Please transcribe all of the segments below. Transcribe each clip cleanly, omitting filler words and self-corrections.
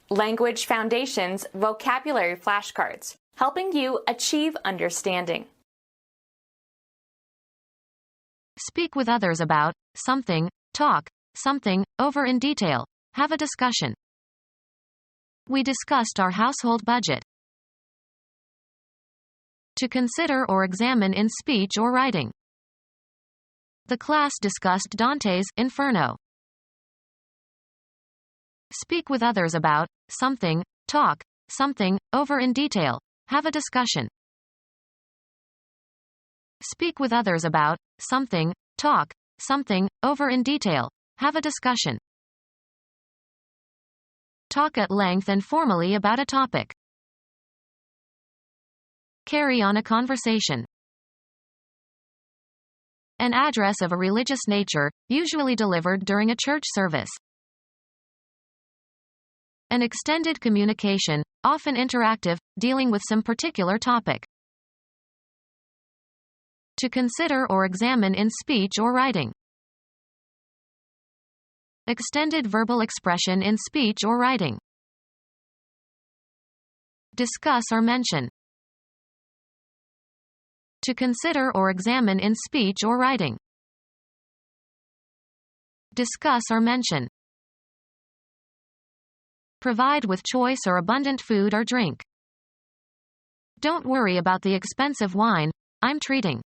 Language Foundations Vocabulary Flashcards, helping you achieve understanding. Speak with others about something, talk something over in detail, have a discussion. We discussed our household budget. To consider or examine in speech or writing. The class discussed Dante's Inferno. Speak with others about something, talk something over in detail, have a discussion. Speak with others about something, talk something over in detail, have a discussion. Talk at length and formally about a topic. Carry on a conversation. An address of a religious nature, usually delivered during a church service. An extended communication, often interactive, dealing with some particular topic. To consider or examine in speech or writing. Extended verbal expression in speech or writing. Discuss or mention. To consider or examine in speech or writing. Discuss or mention. Provide with choice or abundant food or drink. Don't worry about the expensive wine, I'm treating.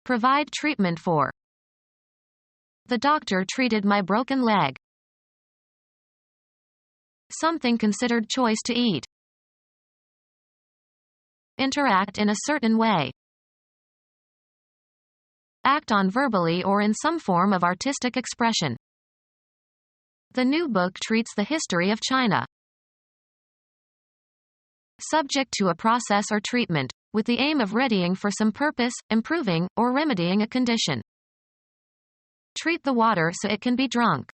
Provide treatment for. The doctor treated my broken leg. Something considered choice to eat. Interact in a certain way. Act on verbally or in some form of artistic expression. The new book treats the history of China. Subject to a process or treatment, with the aim of readying for some purpose, improving, or remedying a condition. Treat the water so it can be drunk.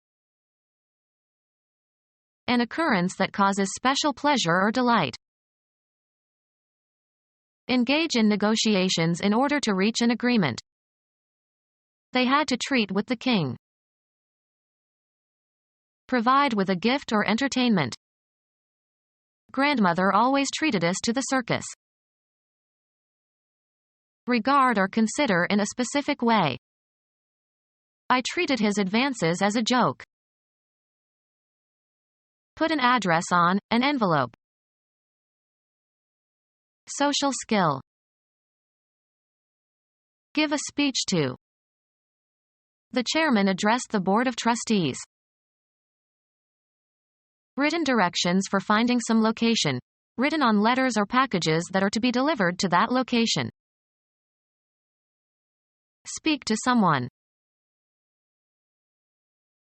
An occurrence that causes special pleasure or delight. Engage in negotiations in order to reach an agreement. They had to treat with the king. Provide with a gift or entertainment. Grandmother always treated us to the circus. Regard or consider in a specific way. I treated his advances as a joke. Put an address on an envelope. Social skill. Give a speech to. The chairman addressed the board of trustees. Written directions for finding some location, written on letters or packages that are to be delivered to that location. Speak to someone.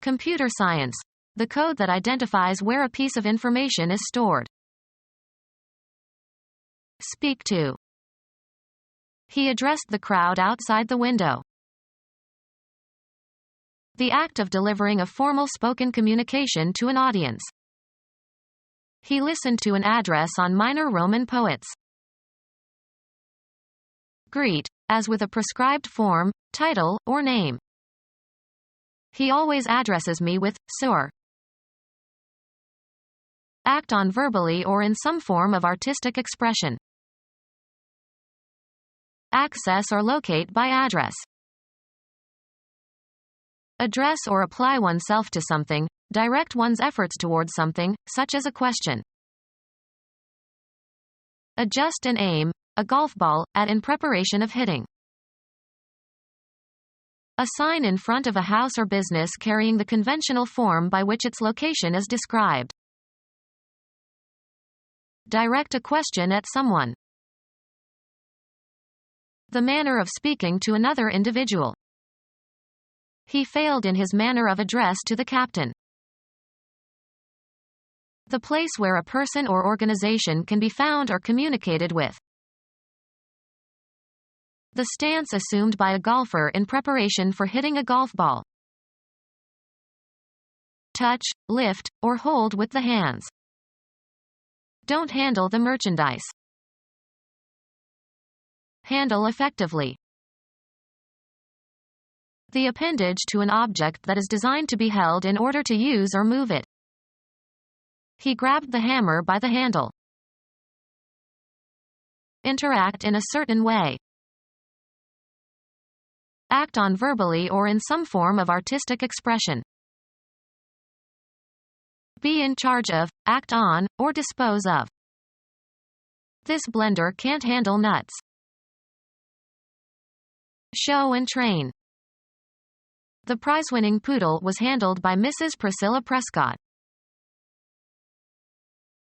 Computer science. The code that identifies where a piece of information is stored. Speak to. He addressed the crowd outside the window. The act of delivering a formal spoken communication to an audience. He listened to an address on minor Roman poets. Greet, as with a prescribed form, title, or name. He always addresses me with, sir. Act on verbally or in some form of artistic expression. Access or locate by address. Address or apply oneself to something, direct one's efforts towards something, such as a question. Adjust and aim, a golf ball, at in preparation of hitting. A sign in front of a house or business carrying the conventional form by which its location is described. Direct a question at someone. The manner of speaking to another individual. He failed in his manner of address to the captain. The place where a person or organization can be found or communicated with. The stance assumed by a golfer in preparation for hitting a golf ball. Touch, lift, or hold with the hands. Don't handle the merchandise. Handle effectively. The appendage to an object that is designed to be held in order to use or move it. He grabbed the hammer by the handle. Interact in a certain way. Act on verbally or in some form of artistic expression. Be in charge of, act on, or dispose of. This blender can't handle nuts. Show and train. The prize-winning poodle was handled by Mrs. Priscilla Prescott.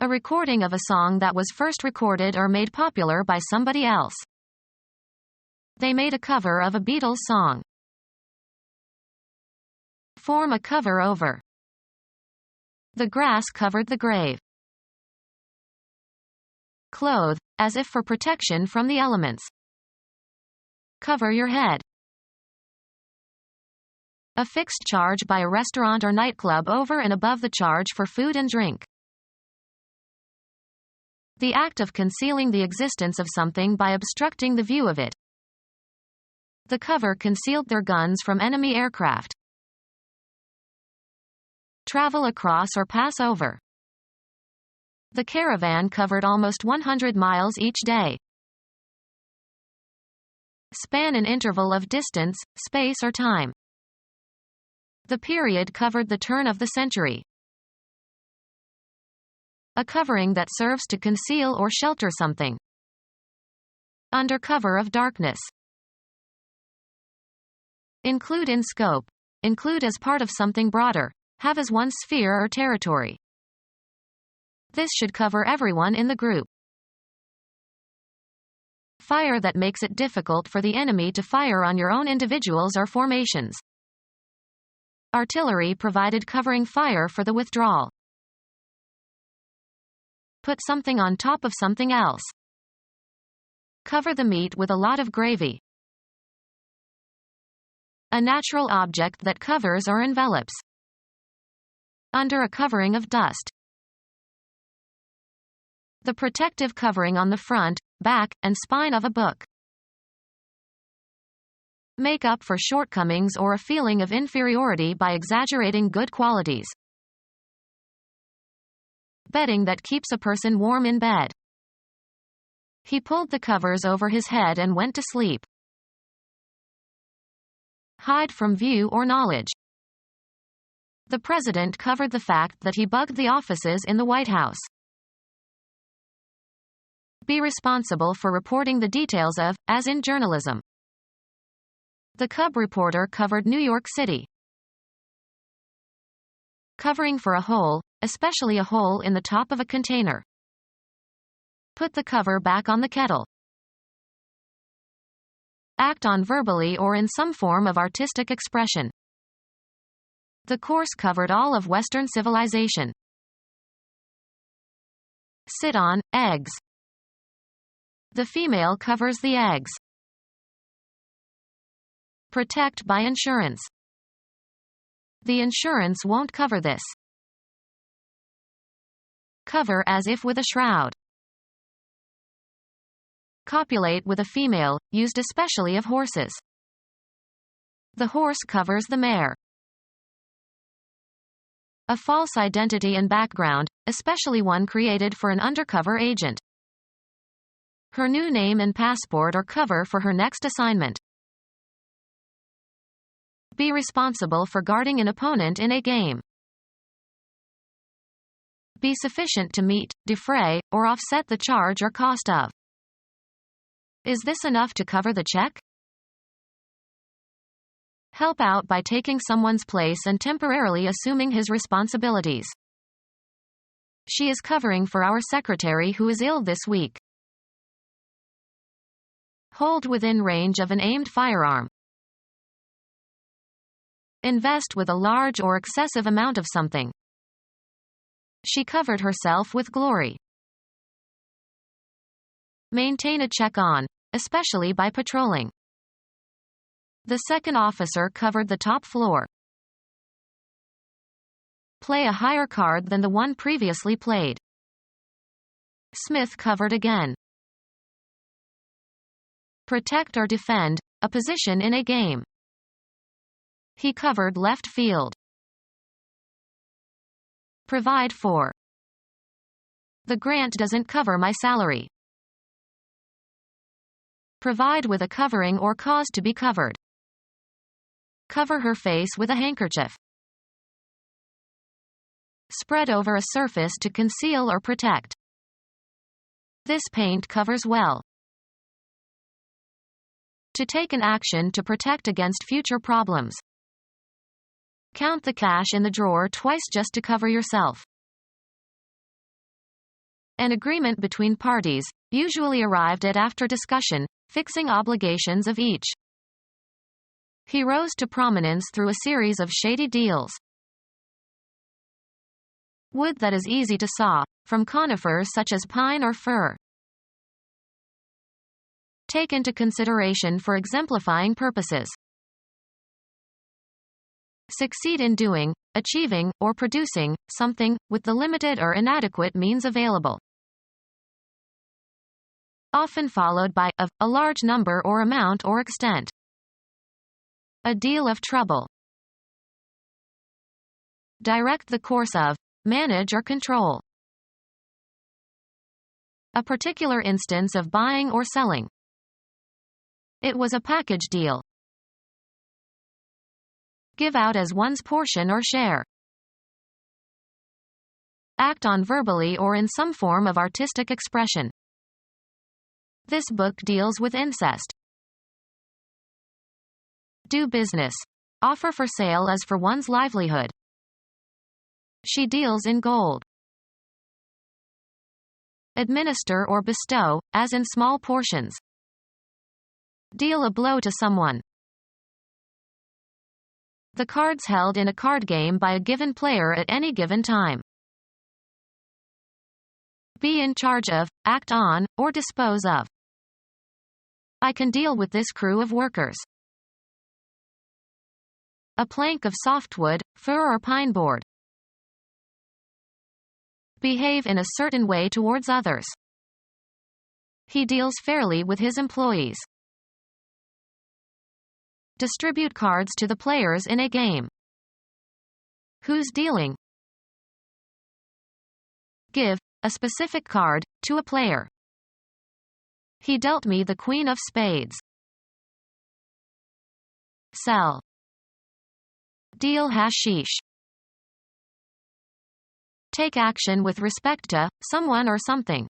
A recording of a song that was first recorded or made popular by somebody else. They made a cover of a Beatles song. Form a cover over. The grass covered the grave. Clothe, as if for protection from the elements. Cover your head. A fixed charge by a restaurant or nightclub over and above the charge for food and drink. The act of concealing the existence of something by obstructing the view of it. The cover concealed their guns from enemy aircraft. Travel across or pass over. The caravan covered almost 100 miles each day. Span an interval of distance, space or time. The period covered the turn of the century. A covering that serves to conceal or shelter something. Under cover of darkness. Include in scope. Include as part of something broader. Have as one sphere or territory. This should cover everyone in the group. Fire that makes it difficult for the enemy to fire on your own individuals or formations. Artillery provided covering fire for the withdrawal. Put something on top of something else. Cover the meat with a lot of gravy. A natural object that covers or envelops. Under a covering of dust. The protective covering on the front, back, and spine of a book. Make up for shortcomings or a feeling of inferiority by exaggerating good qualities. Bedding that keeps a person warm in bed. He pulled the covers over his head and went to sleep. Hide from view or knowledge. The president covered the fact that he bugged the offices in the White House. Be responsible for reporting the details of, as in journalism. The cub reporter covered New York City. Covering for a hole, especially a hole in the top of a container. Put the cover back on the kettle. Act on verbally or in some form of artistic expression. The course covered all of Western civilization. Sit on, eggs. The female covers the eggs. Protect by insurance. The insurance won't cover this. Cover as if with a shroud. Copulate with a female, used especially of horses. The horse covers the mare. A false identity and background, especially one created for an undercover agent. Her new name and passport or cover for her next assignment. Be responsible for guarding an opponent in a game. Be sufficient to meet, defray, or offset the charge or cost of. Is this enough to cover the check? Help out by taking someone's place and temporarily assuming his responsibilities. She is covering for our secretary who is ill this week. Hold within range of an aimed firearm. Invest with a large or excessive amount of something. She covered herself with glory. Maintain a check on, especially by patrolling. The second officer covered the top floor. Play a higher card than the one previously played. Smith covered again. Protect or defend, a position in a game. He covered left field. Provide for. The grant doesn't cover my salary. Provide with a covering or cause to be covered. Cover her face with a handkerchief. Spread over a surface to conceal or protect. This paint covers well. To take an action to protect against future problems. Count the cash in the drawer twice just to cover yourself. An agreement between parties, usually arrived at after discussion, fixing obligations of each. He rose to prominence through a series of shady deals. Wood that is easy to saw, from conifers such as pine or fir. Take into consideration for exemplifying purposes. Succeed in doing, achieving, or producing something, with the limited or inadequate means available. Often followed by, of, a large number or amount or extent. A deal of trouble. Direct the course of, manage or control. A particular instance of buying or selling. It was a package deal. Give out as one's portion or share. Act on verbally or in some form of artistic expression. This book deals with incest. Do business. Offer for sale as for one's livelihood. She deals in gold. Administer or bestow, as in small portions. Deal a blow to someone. The cards held in a card game by a given player at any given time. Be in charge of, act on, or dispose of. I can deal with this crew of workers. A plank of softwood, fir or pine board. Behave in a certain way towards others. He deals fairly with his employees. Distribute cards to the players in a game. Who's dealing? Give, a specific card, to a player. He dealt me the queen of spades. Sell. Deal hashish. Take action with respect to, someone or something.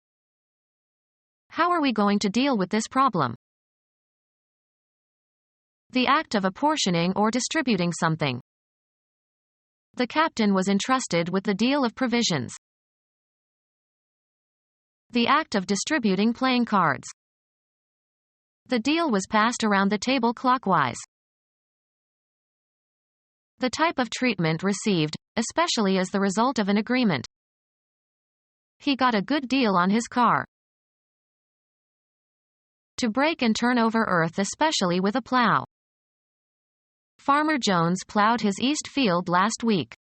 How are we going to deal with this problem? The act of apportioning or distributing something. The captain was entrusted with the deal of provisions. The act of distributing playing cards. The deal was passed around the table clockwise. The type of treatment received, especially as the result of an agreement. He got a good deal on his car. To break and turn over earth, especially with a plow. Farmer Jones plowed his east field last week.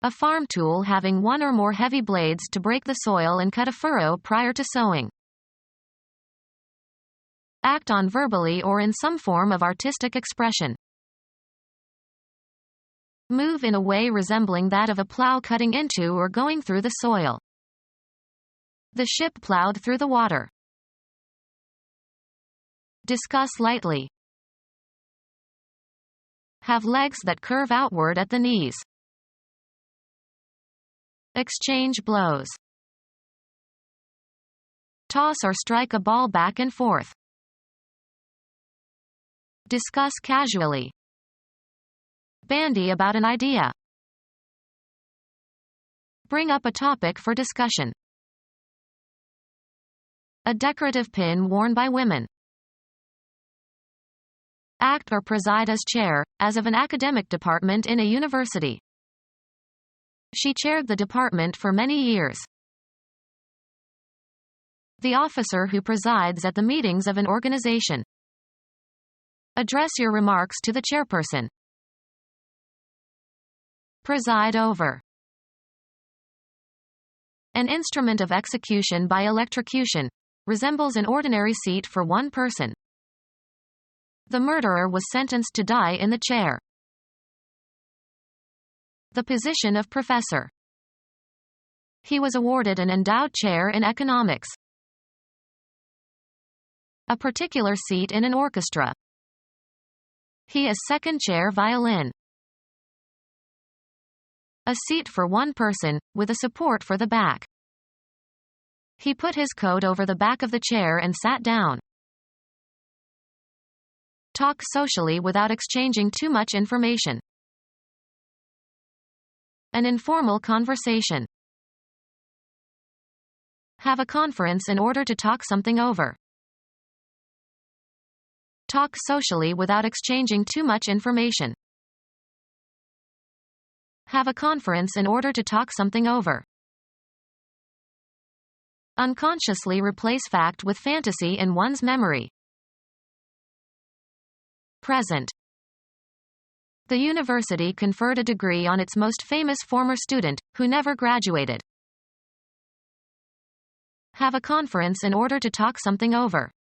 A farm tool having one or more heavy blades to break the soil and cut a furrow prior to sowing. Act on verbally or in some form of artistic expression. Move in a way resembling that of a plow cutting into or going through the soil. The ship plowed through the water. Discuss lightly. Have legs that curve outward at the knees. Exchange blows. Toss or strike a ball back and forth. Discuss casually. Bandy about an idea. Bring up a topic for discussion. A decorative pin worn by women. Act or preside as chair, as of an academic department in a university. She chaired the department for many years. The officer who presides at the meetings of an organization. Address your remarks to the chairperson. Preside over. An instrument of execution by electrocution. Resembles an ordinary seat for one person. The murderer was sentenced to die in the chair. The position of professor. He was awarded an endowed chair in economics. A particular seat in an orchestra. He is second chair violin. A seat for one person, with a support for the back. He put his coat over the back of the chair and sat down. Talk socially without exchanging too much information. An informal conversation. Have a conference in order to talk something over. Talk socially without exchanging too much information. Have a conference in order to talk something over. Unconsciously replace fact with fantasy in one's memory. Present. The university conferred a degree on its most famous former student, who never graduated. Have a conference in order to talk something over.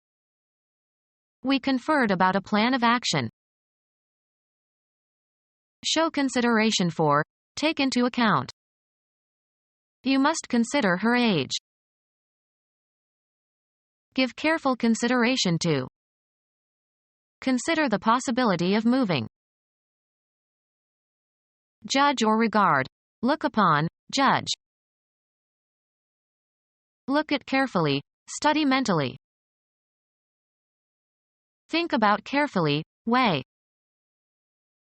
We conferred about a plan of action. Show consideration for, take into account. You must consider her age. Give careful consideration to. Consider the possibility of moving. Judge or regard. Look upon, judge. Look at carefully, study mentally. Think about carefully, weigh.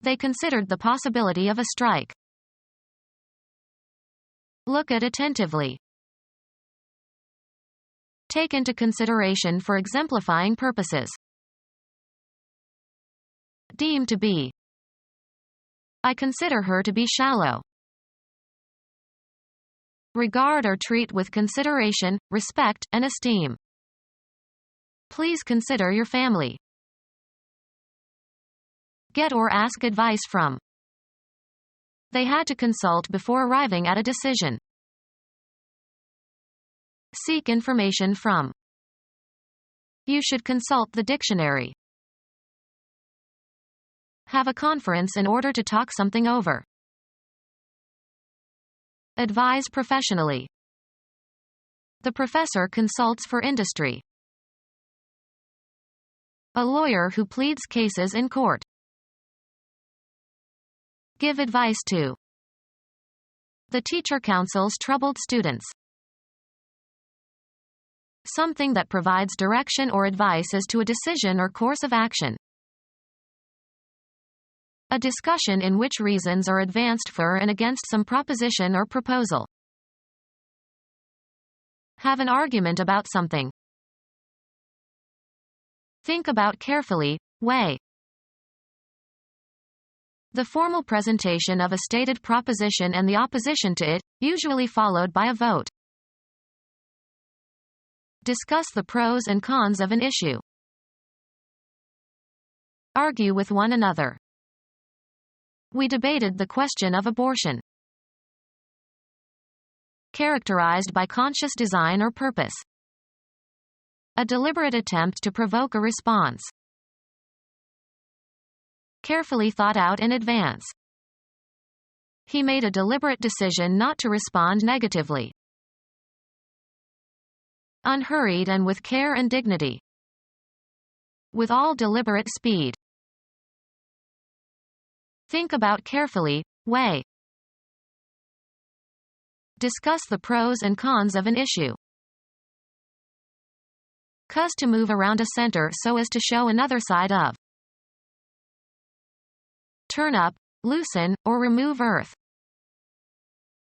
They considered the possibility of a strike. Look at attentively. Take into consideration for exemplifying purposes. Deem to be. I consider her to be shallow. Regard or treat with consideration, respect, and esteem. Please consider your family. Get or ask advice from. They had to consult before arriving at a decision. Seek information from. You should consult the dictionary. Have a conference in order to talk something over. Advise professionally. The professor consults for industry. A lawyer who pleads cases in court. Give advice to. The teacher counsels troubled students. Something that provides direction or advice as to a decision or course of action. A discussion in which reasons are advanced for and against some proposition or proposal. Have an argument about something. Think about carefully, weigh. The formal presentation of a stated proposition and the opposition to it, usually followed by a vote. Discuss the pros and cons of an issue. Argue with one another. We debated the question of abortion. Characterized by conscious design or purpose. A deliberate attempt to provoke a response. Carefully thought out in advance. He made a deliberate decision not to respond negatively. Unhurried and with care and dignity. With all deliberate speed. Think about carefully, weigh. Discuss the pros and cons of an issue. Cause to move around a center so as to show another side of. Turn up, loosen, or remove earth.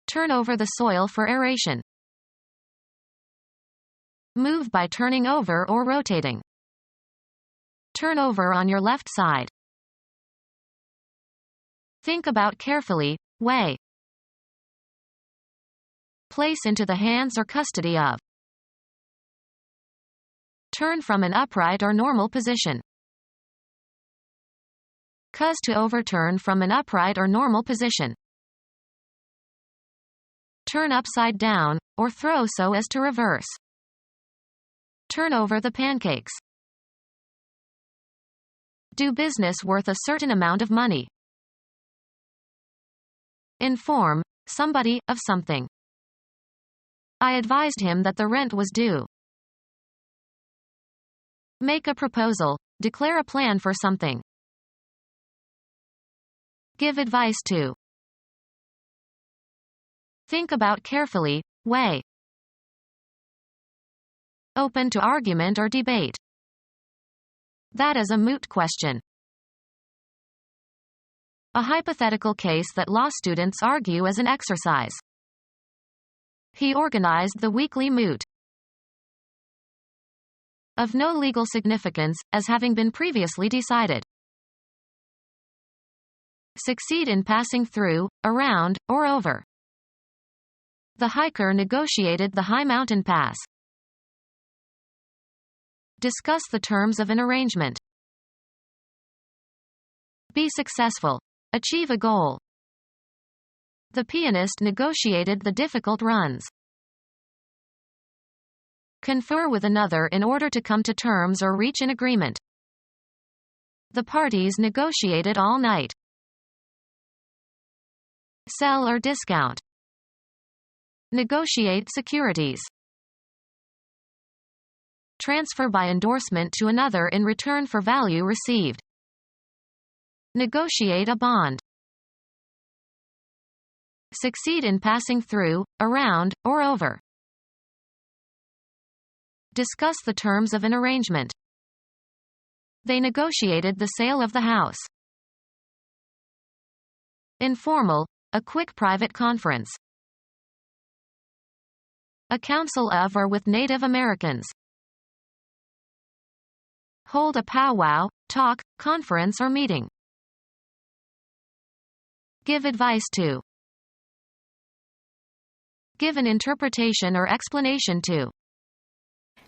Turn over the soil for aeration. Move by turning over or rotating. Turn over on your left side. Think about carefully, weigh. Place into the hands or custody of. Turn from an upright or normal position. Cause to overturn from an upright or normal position. Turn upside down, or throw so as to reverse. Turn over the pancakes. Do business worth a certain amount of money. Inform somebody of something. I advised him that the rent was due. Make a proposal. Declare a plan for something. Give advice to. Think about carefully. Weigh. Open to argument or debate. That is a moot question. A hypothetical case that law students argue as an exercise. He organized the weekly moot. Of no legal significance, as having been previously decided. Succeed in passing through, around, or over. The hiker negotiated the high mountain pass. Discuss the terms of an arrangement. Be successful. Achieve a goal. The pianist negotiated the difficult runs. Confer with another in order to come to terms or reach an agreement. The parties negotiated all night. Sell or discount. Negotiate securities. Transfer by endorsement to another in return for value received. Negotiate a bond. Succeed in passing through, around, or over. Discuss the terms of an arrangement. They negotiated the sale of the house. Informal, a quick private conference. A council of or with Native Americans. Hold a powwow, talk, conference or meeting. Give advice to. Give an interpretation or explanation to.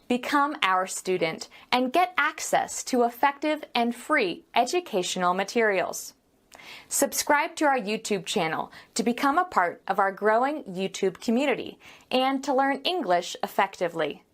Become our student and get access to effective and free educational materials. Subscribe to our YouTube channel to become a part of our growing YouTube community and to learn English effectively.